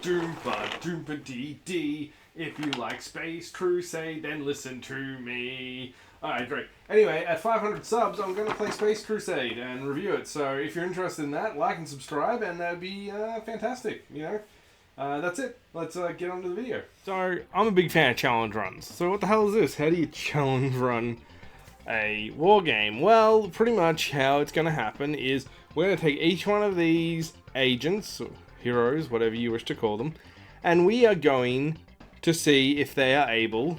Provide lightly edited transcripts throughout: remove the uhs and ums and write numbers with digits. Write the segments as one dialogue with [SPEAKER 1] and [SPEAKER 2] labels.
[SPEAKER 1] Doompa doompa dee dee. If you like Space Crusade, then listen to me. Alright, great. Anyway, at 500 subs, I'm going to play Space Crusade and review it. So if you're interested in that, like and subscribe, and that'd be fantastic, you know? That's it. Let's get on to the video. So, I'm a big fan of challenge runs. So what the hell is this? How do you challenge run a war game? Well, pretty much how it's going to happen is we're going to take each one of these agents, or heroes, whatever you wish to call them, and we are going to see if they are able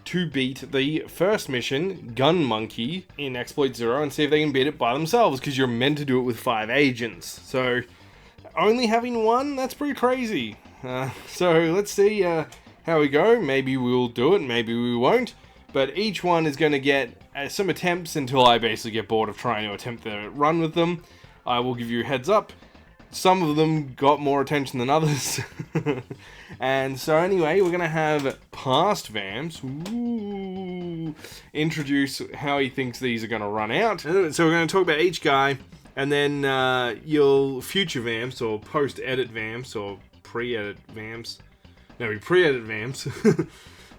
[SPEAKER 1] to beat the first mission, Gun Monkey, in Exploit Zero, and see if they can beat it by themselves, because you're meant to do it with 5 agents. So, only having one? That's pretty crazy. So, let's see how we go. Maybe we'll do it, maybe we won't. But each one is going to get some attempts until I basically get bored of trying to attempt the run with them. I will give you a heads up. Some of them got more attention than others. And so anyway, we're going to have past Vamps introduce how he thinks these are going to run out. So we're going to talk about each guy, and then you'll future Vamps, or post-edit Vamps, or pre-edit Vamps. No, pre-edit Vamps.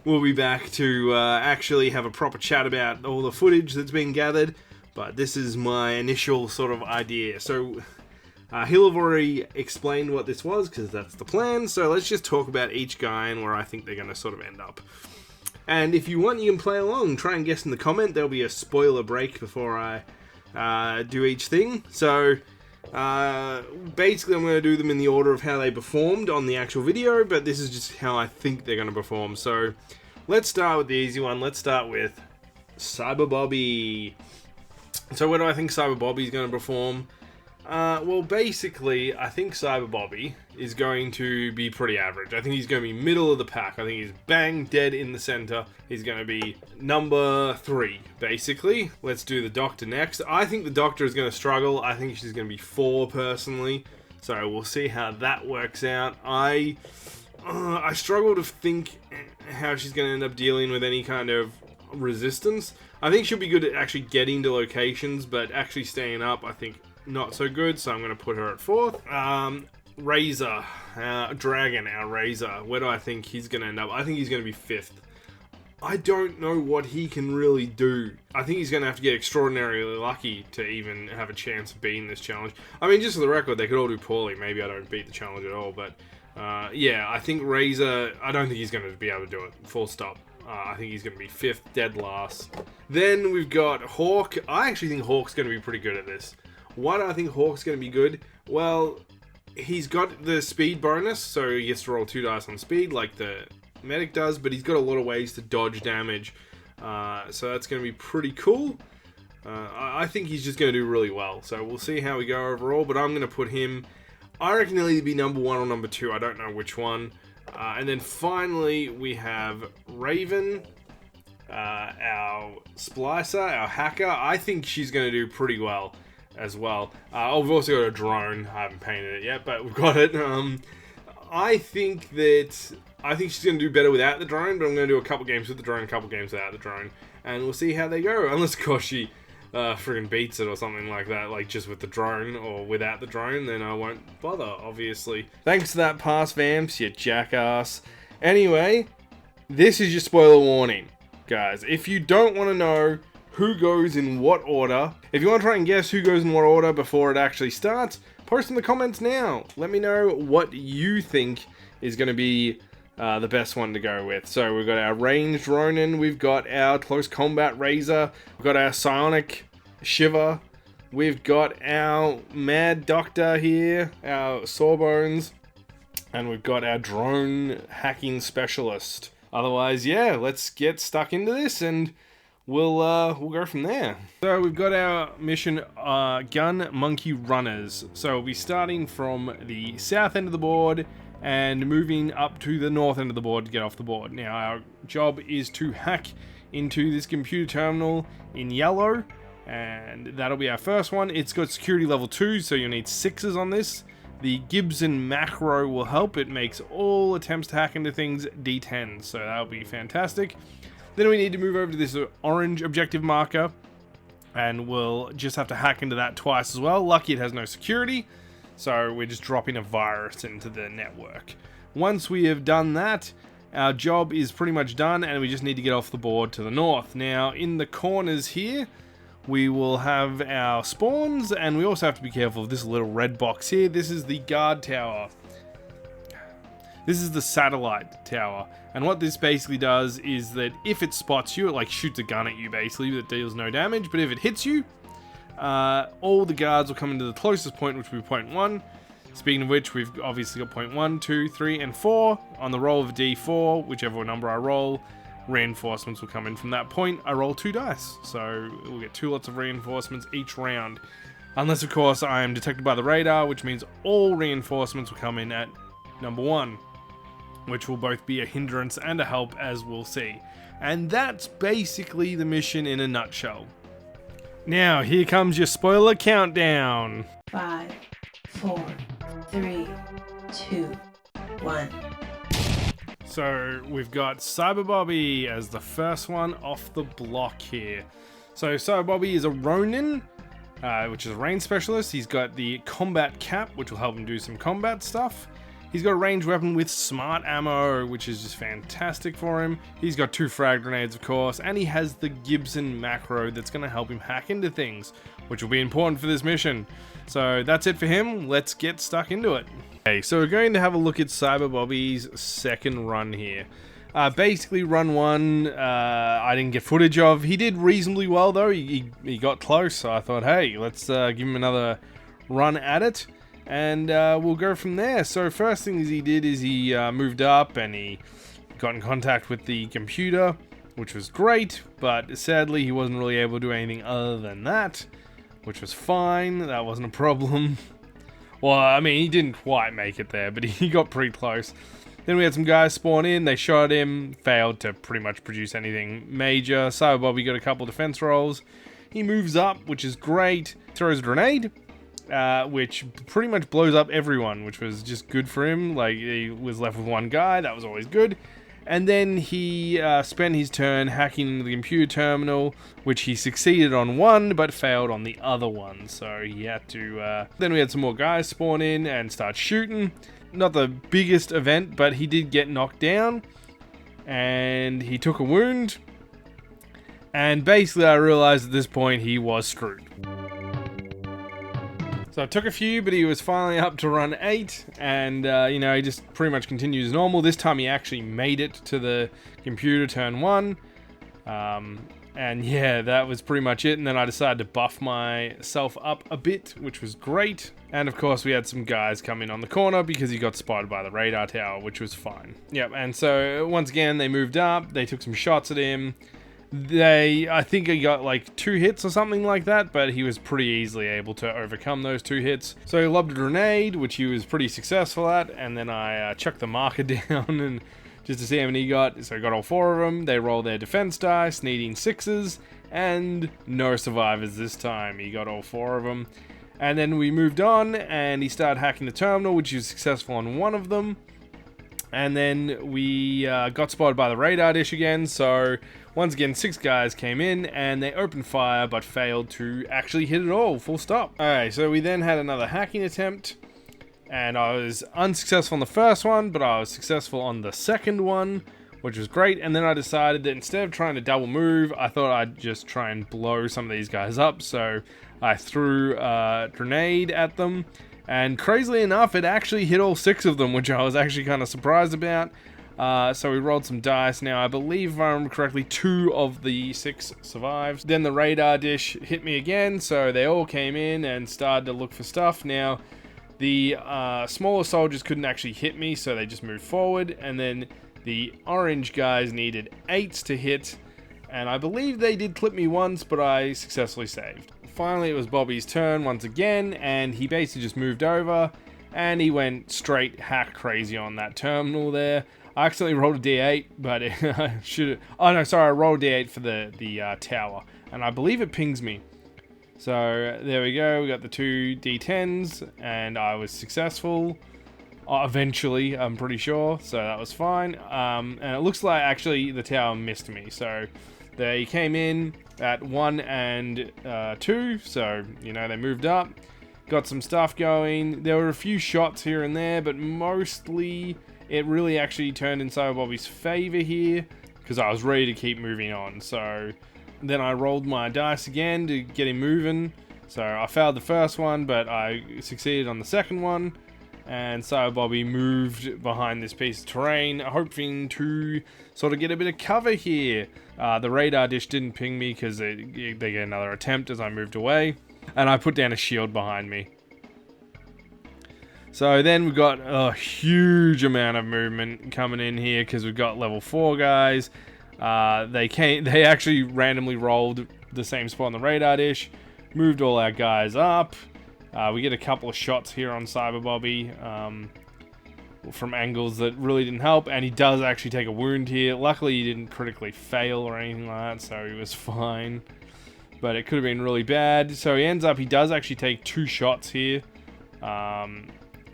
[SPEAKER 1] We'll be back to actually have a proper chat about all the footage that's been gathered. But this is my initial sort of idea. So he'll have already explained what this was, because that's the plan. So let's just talk about each guy and where I think they're going to sort of end up. And if you want, you can play along. Try and guess in the comment. There'll be a spoiler break before I do each thing. So basically I'm going to do them in the order of how they performed on the actual video, but this is just how I think they're going to perform. So let's start with the easy one. Let's start with Cyber Bobby. So where do I think Cyber Bobby is going to perform? Well, basically, I think Cyber Bobby is going to be pretty average. I think he's going to be middle of the pack. I think he's bang dead in the center. He's going to be number 3, basically. Let's do the Doctor next. I think the Doctor is going to struggle. I think she's going to be 4, personally. So we'll see how that works out. I struggle to think how she's going to end up dealing with any kind of resistance. I think she'll be good at actually getting to locations, but actually staying up, I think, not so good, so I'm going to put her at 4th. Razor, Dragon, our Razor. Where do I think he's going to end up? I think he's going to be 5th. I don't know what he can really do. I think he's going to have to get extraordinarily lucky to even have a chance of beating this challenge. I mean, just for the record, they could all do poorly. Maybe I don't beat the challenge at all, but yeah, I think Razor, I don't think he's going to be able to do it. Full stop. I think he's going to be 5th, dead last. Then we've got Hawk. I actually think Hawk's going to be pretty good at this. Why do I think Hawk's going to be good? Well, he's got the speed bonus, so he gets to roll 2 dice on speed like the medic does, but he's got a lot of ways to dodge damage, so that's going to be pretty cool. I think he's just going to do really well, so we'll see how we go overall, but I'm going to put him, I reckon he'll either be number 1 or number 2, I don't know which one. And then finally we have Raven, our Splicer, our hacker. I think she's going to do pretty well as well. We've also got a drone. I haven't painted it yet, but we've got it. I think she's going to do better without the drone, but I'm going to do a couple games with the drone, a couple games without the drone, and we'll see how they go. Unless, of course, she friggin' beats it or something like that, like just with the drone or without the drone, then I won't bother, obviously. Thanks to that pass, Vamps, you jackass. Anyway, this is your spoiler warning, guys. If you don't want to know who goes in what order, if you want to try and guess who goes in what order before it actually starts, post in the comments now. Let me know what you think is going to be the best one to go with. So we've got our ranged Ronin, we've got our close combat Razor, we've got our psionic Shiver, we've got our Mad Doctor here, our Sawbones, and we've got our drone hacking specialist. Otherwise, yeah, let's get stuck into this and we'll go from there. So we've got our mission, Gun Monkey Runners. So we'll be starting from the south end of the board and moving up to the north end of the board to get off the board. Now our job is to hack into this computer terminal in yellow, and that'll be our first one. It's got security level 2, so you'll need 6s on this. The Gibson macro will help. It makes all attempts to hack into things D10, so that'll be fantastic. Then we need to move over to this orange objective marker, and we'll just have to hack into that twice as well. Lucky it has no security, So we're just dropping a virus into the network. Once we have done that, our job is pretty much done, and we just need to get off the board to the north. Now, in the corners here, we will have our spawns, and we also have to be careful of this little red box here. This is the guard tower. This is the satellite tower. And what this basically does is that if it spots you, it like shoots a gun at you basically that deals no damage. But if it hits you, all the guards will come into the closest point, which will be point 1. Speaking of which, we've obviously got point 1, 2, 3, and 4. On the roll of a d4, whichever number I roll, reinforcements will come in from that point. I roll 2 dice, so we'll get 2 lots of reinforcements each round. Unless, of course, I am detected by the radar, which means all reinforcements will come in at number 1, which will both be a hindrance and a help, as we'll see. And that's basically the mission in a nutshell. Now, here comes your spoiler countdown.
[SPEAKER 2] 5, 4, 3, 2, 1.
[SPEAKER 1] So we've got Cyber Bobby as the first one off the block here. So Cyber Bobby is a Ronin, which is a range specialist. He's got the combat cap, which will help him do some combat stuff. He's got a ranged weapon with smart ammo, which is just fantastic for him. He's got 2 frag grenades, of course, and he has the Gibson macro that's going to help him hack into things, which will be important for this mission. So that's it for him. Let's get stuck into it. Okay, so we're going to have a look at Cyber Bobby's second run here. Basically, run 1, I didn't get footage of. He did reasonably well, though. He got close, so I thought, hey, let's give him another run at it. And we'll go from there. So first thing he did is he moved up and he got in contact with the computer, which was great, but sadly he wasn't really able to do anything other than that, which was fine. That wasn't a problem. Well, I mean, he didn't quite make it there, but he got pretty close. Then we had some guys spawn in, they shot him, failed to pretty much produce anything major. Cyber Bobby got a couple defense rolls. He moves up, which is great, throws a grenade, which pretty much blows up everyone, which was just good for him. Like, he was left with 1 guy, that was always good. And then he spent his turn hacking into the computer terminal, which he succeeded on 1, but failed on the other one. So he had to... Then we had some more guys spawn in and start shooting. Not the biggest event, but he did get knocked down. And he took a wound. And basically I realized at this point he was screwed. So I took a few, but he was finally up to run 8, and, you know, he just pretty much continued as normal. This time he actually made it to the computer turn 1, and yeah, that was pretty much it, and then I decided to buff myself up a bit, which was great. And of course we had some guys come in on the corner because he got spotted by the radar tower, which was fine. Yep, and so once again they moved up, they took some shots at him. I think he got like 2 hits or something like that, but he was pretty easily able to overcome those 2 hits. So he lobbed a grenade, which he was pretty successful at, and then I chucked the marker down and just to see how many he got. So he got all 4 of them. They rolled their defense dice, needing 6s, and no survivors this time. He got all 4 of them. And then we moved on, and he started hacking the terminal, which he was successful on 1 of them. And then we got spotted by the radar dish again, so once again 6 guys came in and they opened fire but failed to actually hit it all, full stop. Alright, so we then had another hacking attempt, and I was unsuccessful on the first one, but I was successful on the second one, which was great. And then I decided that instead of trying to double move, I thought I'd just try and blow some of these guys up, so I threw a grenade at them. And crazily enough, it actually hit all 6 of them, which I was actually kind of surprised about. So we rolled some dice. Now, I believe, if I remember correctly, 2 of the 6 survived. Then the radar dish hit me again, so they all came in and started to look for stuff. Now, the smaller soldiers couldn't actually hit me, so they just moved forward. And then the orange guys needed 8s to hit. And I believe they did clip me once, but I successfully saved. Finally, it was Bobby's turn once again, and he basically just moved over, and he went straight hack crazy on that terminal there. I accidentally rolled a d8, but I should have... Oh, no, sorry, I rolled a d8 for the tower, and I believe it pings me. So, there we go, we got the 2 d10s, and I was successful. Eventually, I'm pretty sure, so that was fine. And it looks like, actually, the tower missed me, so... They came in at 1 and 2, so, you know, they moved up. got some stuff going. There were a few shots here and there, but mostly it really actually turned in Cyber Bobby's favor here, because I was ready to keep moving on. So then I rolled my dice again to get him moving. So I failed the first one, but I succeeded on the second one. And Cyber Bobby moved behind this piece of terrain, hoping to sort of get a bit of cover here. The radar dish didn't ping me because they get another attempt as I moved away. And I put down a shield behind me. So then we've got a huge amount of movement coming in here because we've got level 4 guys. They actually randomly rolled the same spot on the radar dish, moved all our guys up. We get a couple of shots here on Cyber Bobby from angles that really didn't help, and he does actually take a wound here. Luckily he didn't critically fail or anything like that, so he was fine. But it could have been really bad. So he does actually take 2 shots here.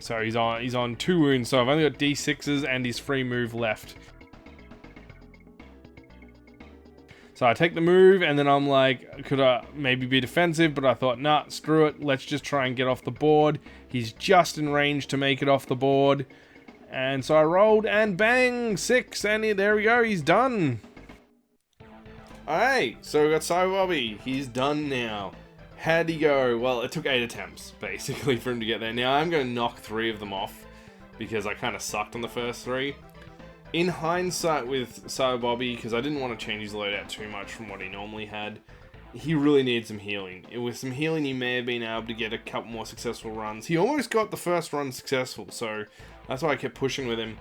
[SPEAKER 1] So he's on 2 wounds, so I've only got D6s and his free move left. So I take the move, and then I'm like, could I maybe be defensive? But I thought, nah, screw it. Let's just try and get off the board. He's just in range to make it off the board. And so I rolled, and bang, 6, and there we go, he's done. Alright, so we got Cyber Bobby. He's done now. How'd he go? Well, it took 8 attempts, basically, for him to get there. Now, I'm going to knock 3 of them off, because I kind of sucked on the first 3. In hindsight with Cyber Bobby, because I didn't want to change his loadout too much from what he normally had, he really needs some healing. With some healing, he may have been able to get a couple more successful runs. He almost got the first run successful, so that's why I kept pushing with him.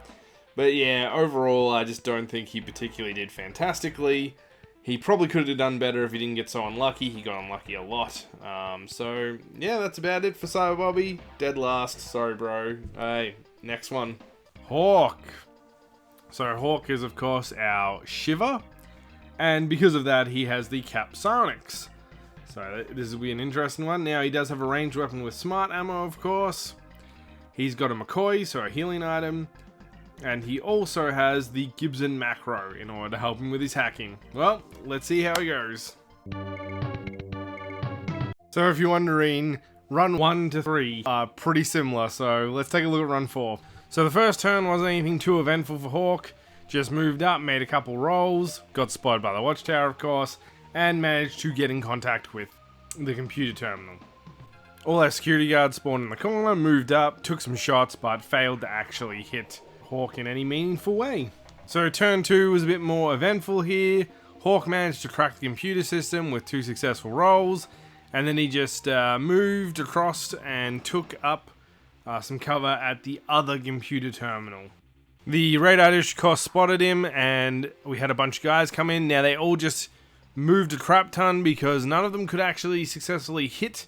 [SPEAKER 1] But yeah, overall, I just don't think he particularly did fantastically. He probably could have done better if he didn't get so unlucky. He got unlucky a lot. So yeah, that's about it for Cyber Bobby. Dead last. Sorry, bro. Hey, next one. Hawk. So Hawk is, of course, our Shiver, and because of that, he has the Cap Psionics. So this will be an interesting one. Now, he does have a ranged weapon with smart ammo, of course. He's got a McCoy, so a healing item, and he also has the Gibson macro in order to help him with his hacking. Well, let's see how he goes. So if you're wondering, run 1 to 3 are pretty similar, so let's take a look at run 4. So the first turn wasn't anything too eventful for Hawk, just moved up, made a couple rolls, got spotted by the watchtower of course, and managed to get in contact with the computer terminal. All our security guards spawned in the corner, moved up, took some shots, but failed to actually hit Hawk in any meaningful way. So turn 2 was a bit more eventful here. Hawk managed to crack the computer system with 2 successful rolls, and then he just moved across and took up some cover at the other computer terminal. The radar dish course spotted him, and we had a bunch of guys come in. Now they all just moved a crap ton because none of them could actually successfully hit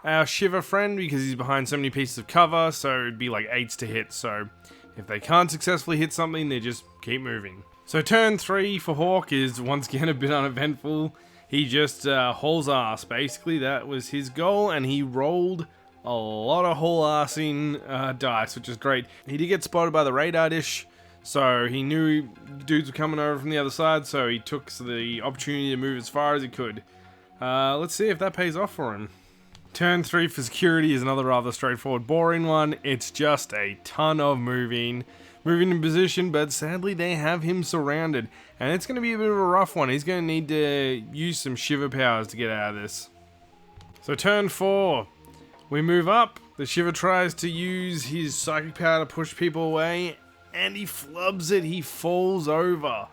[SPEAKER 1] our Shiver friend because he's behind so many pieces of cover, so it'd be like 8s to hit. So if they can't successfully hit something, they just keep moving. So turn 3 for Hawk is once again a bit uneventful. He just hauls ass. Basically, that was his goal, and he rolled a lot of whole-assing dice, which is great. He did get spotted by the radar dish, so he knew dudes were coming over from the other side, so he took the opportunity to move as far as he could. Let's see if that pays off for him. Turn 3 for security is another rather straightforward, boring one. It's just a ton of moving in position, but sadly they have him surrounded, and it's going to be a bit of a rough one. He's going to need to use some Shiver powers to get out of this. So turn 4. We move up, the Shiver tries to use his psychic power to push people away, and he flubs it, he falls over.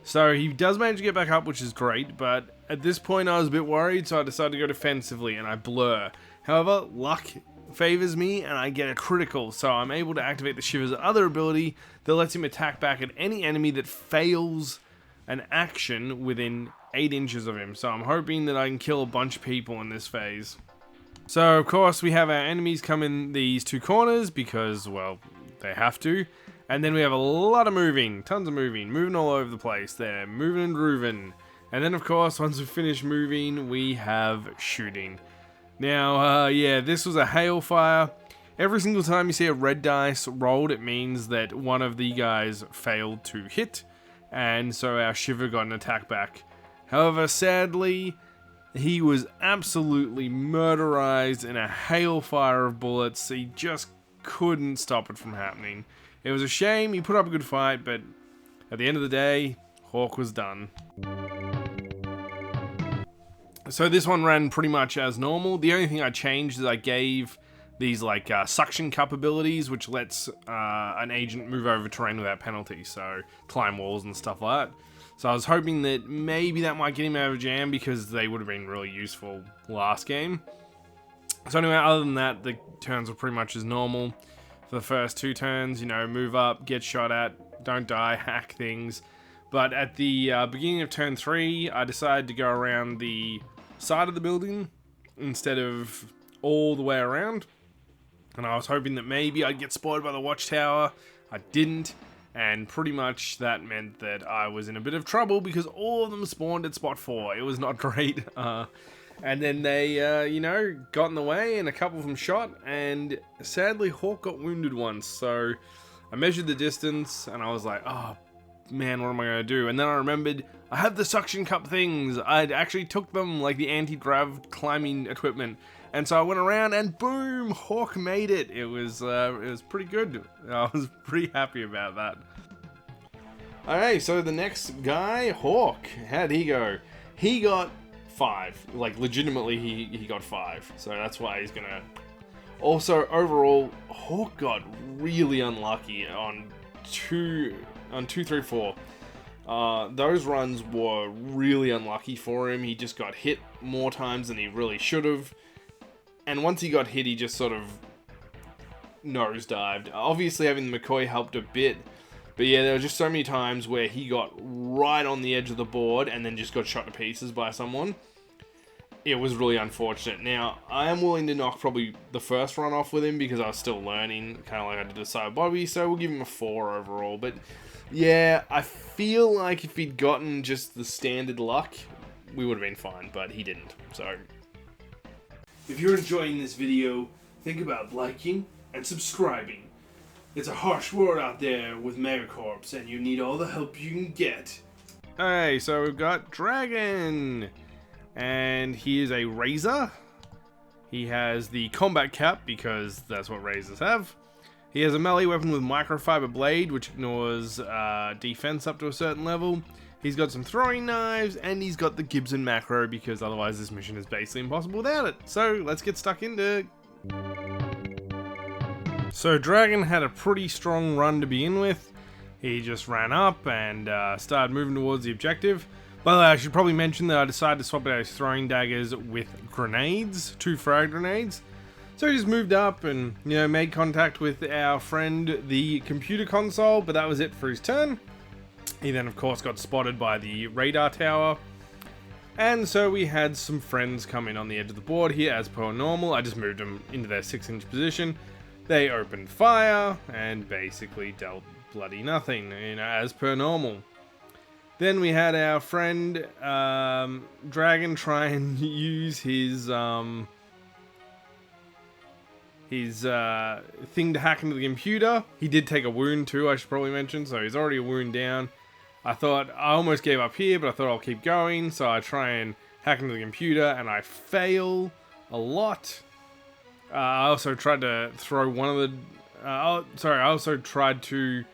[SPEAKER 1] So he does manage to get back up, which is great, but at this point I was a bit worried, so I decided to go defensively, and I blur. However, luck favors me, and I get a critical, so I'm able to activate the Shiver's other ability that lets him attack back at any enemy that fails an action within 8 inches of him. So I'm hoping that I can kill a bunch of people in this phase. So, of course, we have our enemies come in these 2 corners because, well, they have to. And then we have a lot of moving, tons of moving all over the place. They're moving and grooving. And then, of course, once we finish moving, we have shooting. Now, yeah, this was a hailfire. Every single time you see a red dice rolled, it means that one of the guys failed to hit. And so our Shiver got an attack back. However, sadly, he was absolutely murderized in a hailfire of bullets. He just couldn't stop it from happening. It was a shame. He put up a good fight, but at the end of the day, Hawk was done. So this one ran pretty much as normal. The only thing I changed is I gave these like suction cup abilities, which lets an agent move over terrain without penalty, so climb walls and stuff like that. So I was hoping that maybe that might get him out of a jam, because they would have been really useful last game. So anyway, other than that, the turns were pretty much as normal. For the first 2 turns, you know, move up, get shot at, don't die, hack things. But at the beginning of turn 3, I decided to go around the side of the building instead of all the way around. And I was hoping that maybe I'd get spotted by the watchtower. I didn't. And pretty much that meant that I was in a bit of trouble, because all of them spawned at spot 4. It was not great. And then they, you know, got in the way, and a couple of them shot. And sadly, Hawk got wounded once. So I measured the distance, and I was like, oh, man, what am I going to do? And then I remembered, I have the suction cup things. I'd actually took them, like the anti-grav climbing equipment. And so I went around, and boom, Hawk made it. It was pretty good. I was pretty happy about that. Alright, so the next guy, Hawk, how'd he go? He got 5. Like, legitimately, he got 5. So that's why he's gonna... Also, overall, Hawk got really unlucky on 2, 3, 4. Those runs were really unlucky for him. He just got hit more times than he really should have. And once he got hit, he just sort of nosedived. Obviously, having the McCoy helped a bit. But yeah, there were just so many times where he got right on the edge of the board and then just got shot to pieces by someone. It was really unfortunate. Now, I am willing to knock probably the first run off with him, because I was still learning, kind of like I did with Cyber Bobby, so we'll give him a 4 overall. But yeah, I feel like if he'd gotten just the standard luck, we would have been fine, but he didn't, so... If you're enjoying this video, think about liking and subscribing. It's a harsh world out there with Megacorps, and you need all the help you can get. Hey, so we've got Dragon, and he is a Razor. He has the combat cap, because that's what Razors have. He has a melee weapon with microfiber blade, which ignores defense up to a certain level. He's got some throwing knives, and he's got the Gibson macro, because otherwise this mission is basically impossible without it. So let's get stuck into it. So Dragon had a pretty strong run to begin with. He just ran up and started moving towards the objective. By the way, I should probably mention that I decided to swap out his throwing daggers with grenades, 2 frag grenades. So he just moved up and, you know, made contact with our friend, the computer console, but that was it for his turn. He then, of course, got spotted by the radar tower. And so we had some friends come in on the edge of the board here, as per normal. I just moved them into their 6-inch position. They opened fire and basically dealt bloody nothing, you know, as per normal. Then we had our friend Dragon try and use his thing to hack into the computer. He did take a wound too, I should probably mention, so he's already a wound down. I almost gave up here, but I thought I'll keep going, so I try and hack into the computer, and I fail a lot. I also tried to throw one of the... I also tried to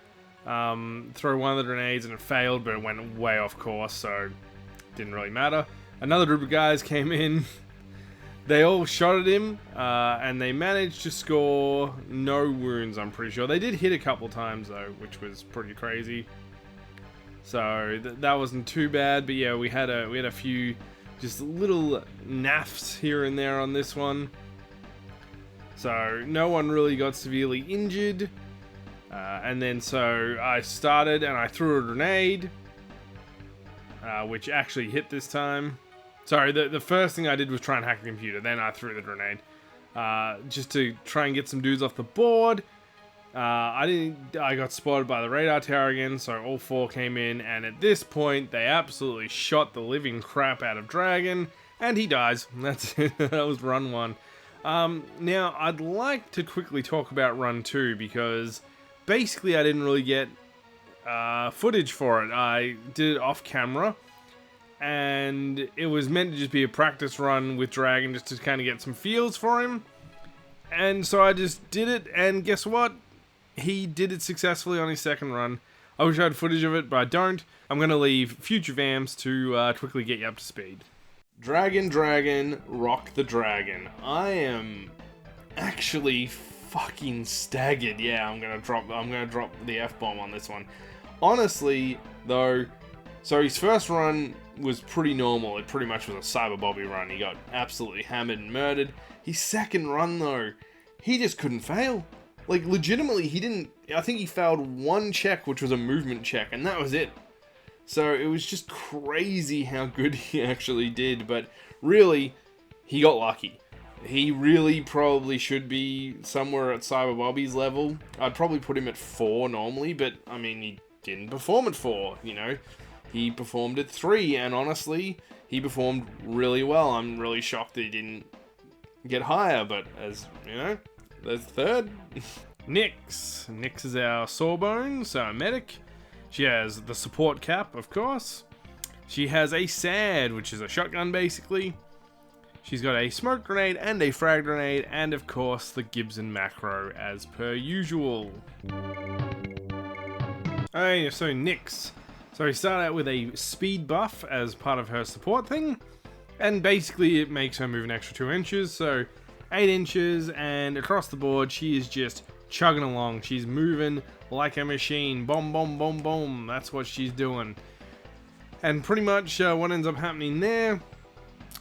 [SPEAKER 1] throw one of the grenades, and it failed, but it went way off course, so it didn't really matter. Another group of guys came in. They all shot at him, and they managed to score no wounds, I'm pretty sure. They did hit a couple times, though, which was pretty crazy. So that wasn't too bad, but yeah, we had a few just little naffs here and there on this one. So no one really got severely injured. And then so I started and I threw a grenade, which actually hit this time. Sorry, the first thing I did was try and hack the computer, then I threw the grenade. Just to try and get some dudes off the board. I got spotted by the radar tower again, so all 4 came in, and at this point, they absolutely shot the living crap out of Dragon, and he dies. That's it. That was run 1. Now, I'd like to quickly talk about run 2, because basically I didn't really get footage for it. I did it off camera, and it was meant to just be a practice run with Dragon just to kind of get some feels for him. And so I just did it, and guess what? He did it successfully on his second run. I wish I had footage of it, but I don't. I'm going to leave future Vamps to quickly get you up to speed. Dragon, rock the dragon. I am actually fucking staggered. Yeah, I'm gonna drop the F-bomb on this one. Honestly, though, so his first run was pretty normal. It pretty much was a Cyber Bobby run. He got absolutely hammered and murdered. His second run, though, he just couldn't fail. Like, legitimately, he didn't... I think he failed one check, which was a movement check, and that was it. So it was just crazy how good he actually did, but really, he got lucky. He really probably should be somewhere at Cyber Bobby's level. I'd probably put him at 4 normally, but, I mean, he didn't perform at 4, you know? He performed at 3, and honestly, he performed really well. I'm really shocked that he didn't get higher, but as, you know, there's third. Nyx. Nyx is our Sawbones, so a medic. She has the support cap, of course. She has a SAD, which is a shotgun, basically. She's got a smoke grenade and a frag grenade, and of course the Gibson macro as per usual. Okay, so Nyx. So we start out with a speed buff as part of her support thing, and basically it makes her move an extra 2 inches, so 8 inches, and across the board she is just chugging along. She's moving like a machine. Boom, boom, boom, boom. That's what she's doing. And pretty much what ends up happening there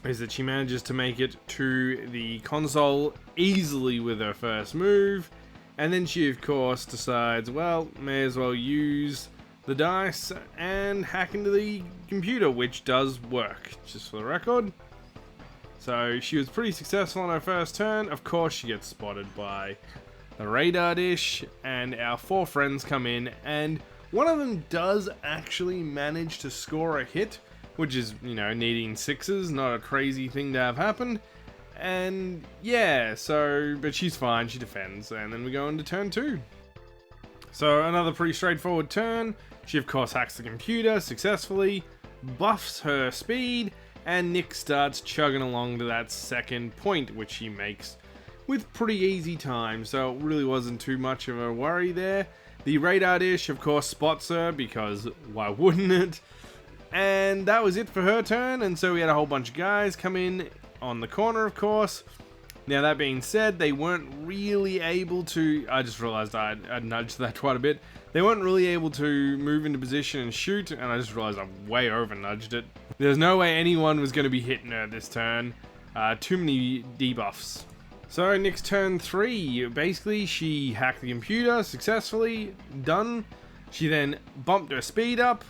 [SPEAKER 1] is that she manages to make it to the console easily with her first move, and then she of course decides, well, may as well use the dice and hack into the computer, which does work, just for the record. So she was pretty successful on her first turn. Of course she gets spotted by the radar dish, and our 4 friends come in, and one of them does actually manage to score a hit, which is, you know, needing 6s, not a crazy thing to have happen. And yeah, so, but she's fine, she defends, and then we go into turn 2. So another pretty straightforward turn. She of course hacks the computer successfully, buffs her speed, and Nyx starts chugging along to that second point, which she makes with pretty easy time, so it really wasn't too much of a worry there. The radar dish of course spots her, because why wouldn't it? And that was it for her turn, and so we had a whole bunch of guys come in on the corner, of course. Now that being said, they weren't really able to... I just realized I'd nudged that quite a bit. They weren't really able to move into position and shoot, and I just realized I way over nudged it. There's no way anyone was going to be hitting her this turn. Too many debuffs. So next turn 3, basically she hacked the computer successfully, done. She then bumped her speed up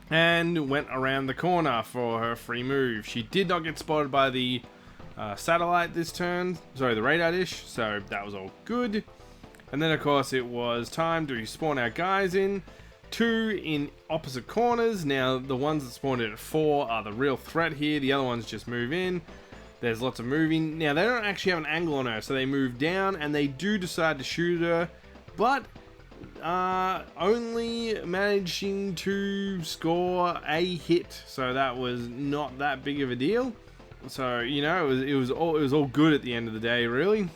[SPEAKER 1] and went around the corner for her free move. She did not get spotted by the satellite this turn, sorry, the radar dish, so that was all good. And then of course it was time to spawn our guys in, 2 in opposite corners. Now the ones that spawned in at 4 are the real threat here, the other ones just move in. There's lots of moving. Now, they don't actually have an angle on her, so they move down, and they do decide to shoot her, but only managing to score a hit, so that was not that big of a deal. So, you know, it was all good at the end of the day, really.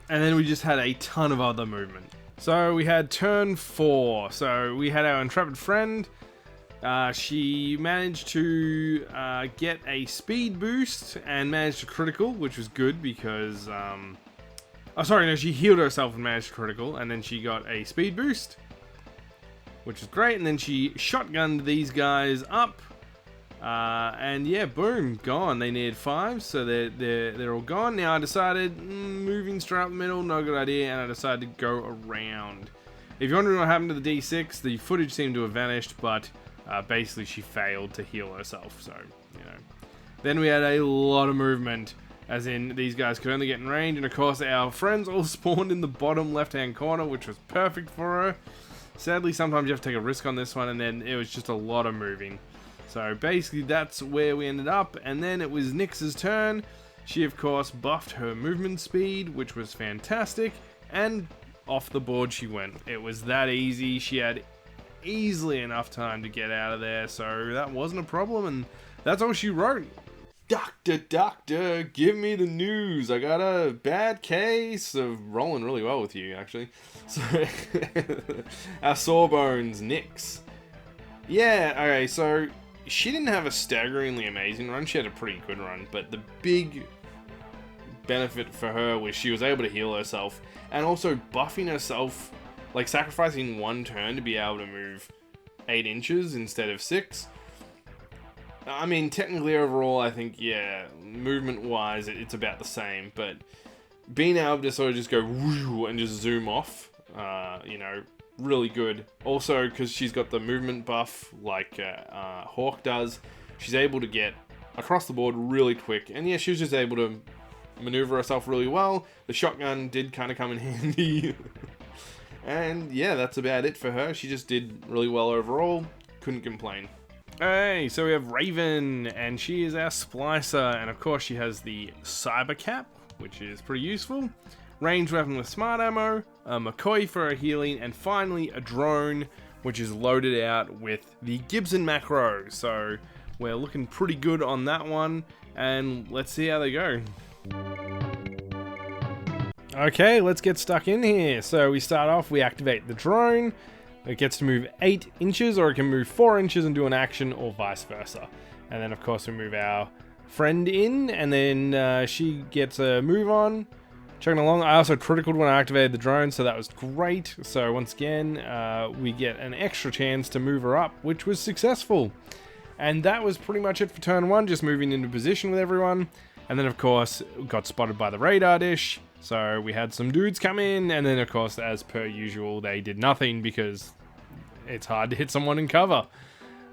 [SPEAKER 1] And then we just had a ton of other movement. So we had turn 4. So we had our intrepid friend. She managed to get a speed boost and managed to critical, which was good because... oh, sorry, no, she healed herself and managed to critical, and then she got a speed boost, which was great, and then she shotgunned these guys up, and yeah, boom, gone. They needed 5, so they're all gone. Now I decided, moving straight up the middle, no good idea, and I decided to go around. If you're wondering what happened to the D6, the footage seemed to have vanished, but... basically she failed to heal herself, so, you know. Then we had a lot of movement, as in these guys could only get in range, and of course our friends all spawned in the bottom left-hand corner, which was perfect for her. Sadly, sometimes you have to take a risk on this one, and then it was just a lot of moving. So basically that's where we ended up, and then it was Nyx's turn. She of course buffed her movement speed, which was fantastic, and off the board she went. It was that easy. She had easily enough time to get out of there, so that wasn't a problem, and that's all she wrote. Doctor, give me the news. I got a bad case of rolling really well with you, actually. So, our Sawbones, Nyx. Yeah, okay, so she didn't have a staggeringly amazing run. She had a pretty good run, but the big benefit for her was she was able to heal herself and also buffing herself, like sacrificing one turn to be able to move 8 inches instead of 6. I mean, technically overall, I think, yeah, movement-wise, it's about the same, but being able to sort of just go whoo and just zoom off, you know, really good. Also, because she's got the movement buff like Hawk does, she's able to get across the board really quick, and yeah, she was just able to maneuver herself really well. The shotgun did kind of come in handy. And yeah, that's about it for her. She just did really well overall. Couldn't complain. Hey, so we have Raven, and she is our splicer, and of course she has the cyber cap, which is pretty useful. Ranged weapon with smart ammo, a McCoy for her healing, and finally a drone, which is loaded out with the Gibson macro. So we're looking pretty good on that one, and let's see how they go. Okay, let's get stuck in here. So we start off, we activate the drone. It gets to move 8 inches, or it can move 4 inches and do an action, or vice versa. And then, of course, we move our friend in, and then she gets a move on. Chugging along. I also criticaled when I activated the drone, so that was great. So once again, we get an extra chance to move her up, which was successful. And that was pretty much it for turn 1, just moving into position with everyone. And then, of course, got spotted by the radar dish. So we had some dudes come in, and then, of course, as per usual, they did nothing because it's hard to hit someone in cover.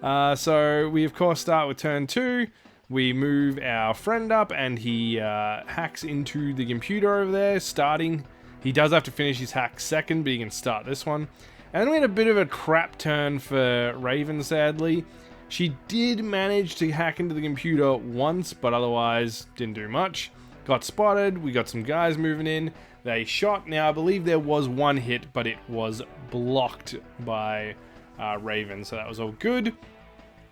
[SPEAKER 1] So we, of course, start with turn 2. We move our friend up, and he hacks into the computer over there, starting. He does have to finish his hack second, but he can start this one. And then we had a bit of a crap turn for Raven, sadly. She did manage to hack into the computer once, but otherwise didn't do much. Got spotted, we got some guys moving in, they shot. Now I believe there was one hit, but it was blocked by Raven, so that was all good.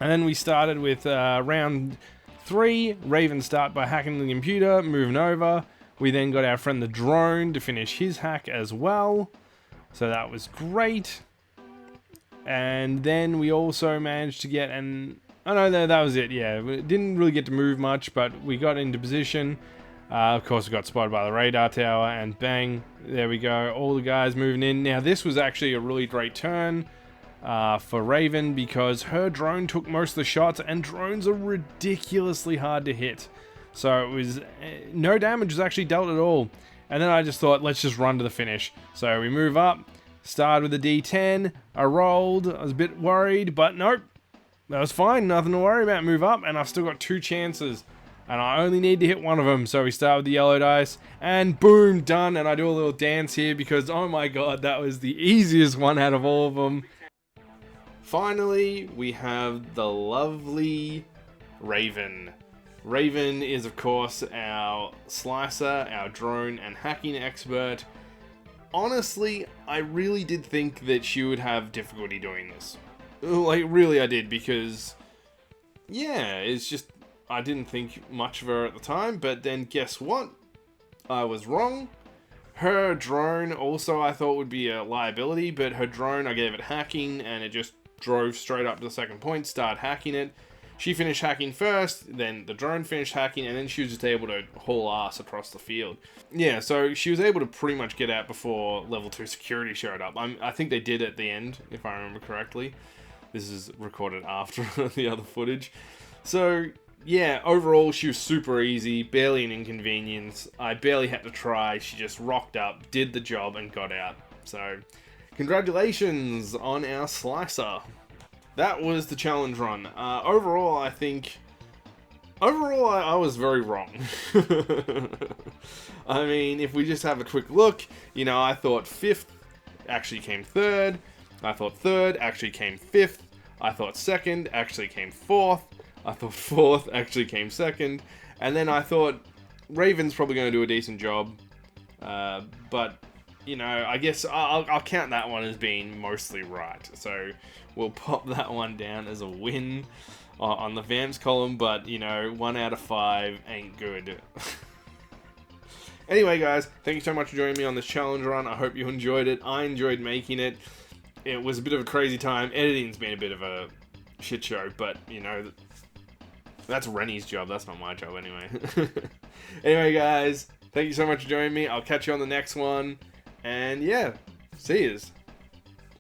[SPEAKER 1] And then we started with round 3, Raven start by hacking the computer, moving over. We then got our friend the drone to finish his hack as well, so that was great. And then we also managed to get an... oh no, that was it, yeah. We didn't really get to move much, but we got into position. Of course, we got spotted by the radar tower, and bang, there we go. All the guys moving in. Now, this was actually a really great turn for Raven because her drone took most of the shots, and drones are ridiculously hard to hit. So it was... no damage was actually dealt at all. And then I just thought, let's just run to the finish. So we move up, started with a D10, I rolled, I was a bit worried, but nope. That was fine, nothing to worry about. Move up, and I've still got 2 chances. And I only need to hit one of them. So we start with the yellow dice. And boom, done. And I do a little dance here because, oh my god, that was the easiest one out of all of them. Finally, we have the lovely Raven. Raven is, of course, our slicer, our drone, and hacking expert. Honestly, I really did think that she would have difficulty doing this. Like, really I did, because... yeah, it's just... I didn't think much of her at the time, but then guess what? I was wrong. Her drone also I thought would be a liability, but her drone, I gave it hacking, and it just drove straight up to the second point, started hacking it. She finished hacking first, then the drone finished hacking, and then she was just able to haul ass across the field. Yeah, so she was able to pretty much get out before level 2 security showed up. I think they did at the end, if I remember correctly. This is recorded after the other footage. So... yeah, overall, she was super easy, barely an inconvenience. I barely had to try. She just rocked up, did the job, and got out. So, congratulations on our slicer. That was the challenge run. Overall, I think... overall, I was very wrong. I mean, if we just have a quick look, you know, I thought 5th actually came 3rd. I thought 3rd actually came 5th. I thought 2nd actually came 4th. I thought 4th actually came 2nd, and then I thought Raven's probably going to do a decent job, but, you know, I guess I'll count that one as being mostly right, so we'll pop that one down as a win. on the VAMS column, but, you know, 1 out of 5 ain't good. Anyway, guys, thank you so much for joining me on this challenge run. I hope you enjoyed it. I enjoyed making it. It was a bit of a crazy time. Editing's been a bit of a shit show, but, you know, that's Rennie's job. That's not my job, anyway. Anyway, guys, thank you so much for joining me. I'll catch you on the next one. And, yeah, see yous.